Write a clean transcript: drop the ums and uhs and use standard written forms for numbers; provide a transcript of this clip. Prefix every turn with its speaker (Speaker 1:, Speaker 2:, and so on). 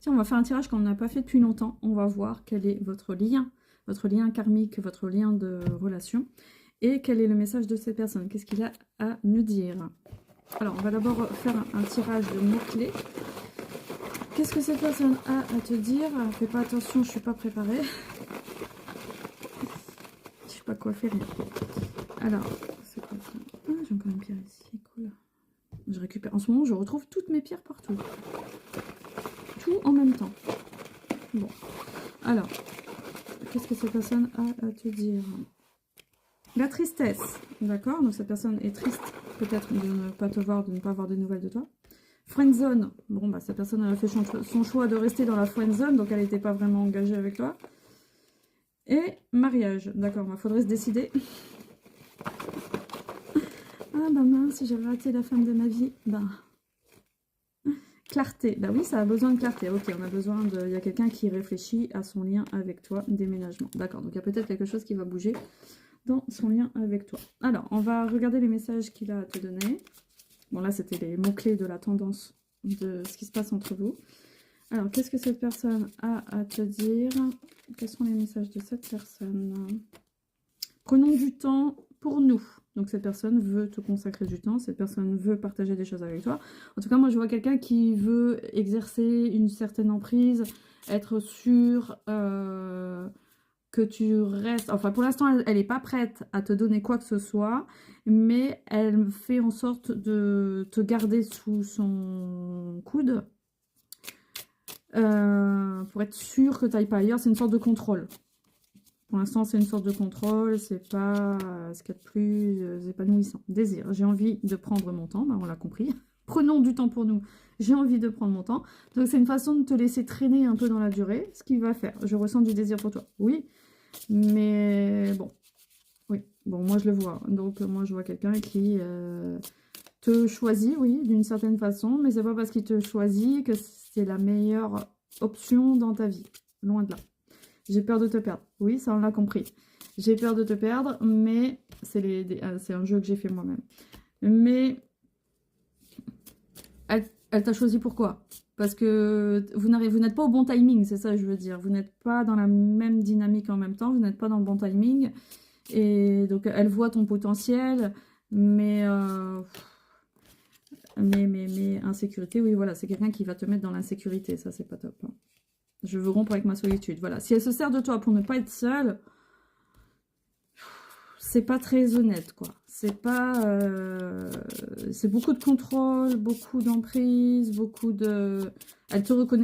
Speaker 1: Tiens, on va faire un tirage qu'on n'a pas fait depuis longtemps. On va voir quel est votre lien karmique, votre lien de relation. Et quel est le message de cette personne. Qu'est-ce qu'il a à nous dire? Alors, on va d'abord faire un tirage de mots-clés. Qu'est-ce que cette personne a à te dire? Fais pas attention, je suis pas préparée. Je sais pas quoi faire. Alors, c'est quoi ça? Ah, j'ai encore une pierre ici, cool. Je récupère. En ce moment, je retrouve toutes mes pierres partout. Tout en même temps. Bon. Alors, qu'est-ce que cette personne a à te dire? La tristesse. D'accord? Donc, cette personne est triste, peut-être, de ne pas te voir, de ne pas avoir de nouvelles de toi. Friendzone. Bon, bah, cette personne a fait son choix de rester dans la friendzone, donc elle n'était pas vraiment engagée avec toi. Et mariage. D'accord, il faudrait se décider. Ah, bah mince, si j'avais raté la femme de ma vie. Bah. Clarté. Bah oui, ça a besoin de clarté. Ok, on a besoin de... Il y a quelqu'un qui réfléchit à son lien avec toi, déménagement. D'accord, donc il y a peut-être quelque chose qui va bouger dans son lien avec toi. Alors, on va regarder les messages qu'il a à te donner. Bon, là, c'était les mots-clés de la tendance de ce qui se passe entre vous. Alors, qu'est-ce que cette personne a à te dire? Quels sont les messages de cette personne? Prenons du temps pour nous. Donc, cette personne veut te consacrer du temps. Cette personne veut partager des choses avec toi. En tout cas, moi, je vois quelqu'un qui veut exercer une certaine emprise, être sûr que tu restes... Enfin, pour l'instant, elle n'est pas prête à te donner quoi que ce soit, mais elle fait en sorte de te garder sous son coude pour être sûr que tu n'ailles pas ailleurs. C'est une sorte de contrôle. Pour l'instant, c'est une sorte de contrôle, c'est pas ce qu'il y a de plus épanouissant. Désir, j'ai envie de prendre mon temps, ben on l'a compris. Prenons du temps pour nous, j'ai envie de prendre mon temps. Donc c'est une façon de te laisser traîner un peu dans la durée, ce qu'il va faire. Je ressens du désir pour toi, oui, mais bon, oui, bon, moi je le vois. Donc moi je vois quelqu'un qui te choisit, oui, d'une certaine façon, mais c'est pas parce qu'il te choisit que c'est la meilleure option dans ta vie, loin de là. J'ai peur de te perdre. Oui, ça on l'a compris. J'ai peur de te perdre, mais c'est un jeu que j'ai fait moi-même. Mais elle t'a choisi pourquoi? Parce que vous n'êtes pas au bon timing, c'est ça que je veux dire. Vous n'êtes pas dans la même dynamique en même temps, vous n'êtes pas dans le bon timing. Et donc elle voit ton potentiel, mais insécurité, oui voilà, c'est quelqu'un qui va te mettre dans l'insécurité, ça c'est pas top. Hein. Je veux rompre avec ma solitude. Voilà. Si elle se sert de toi pour ne pas être seule, c'est pas très honnête, quoi. C'est pas... c'est beaucoup de contrôle, beaucoup d'emprise, beaucoup de... Elle te reconnaît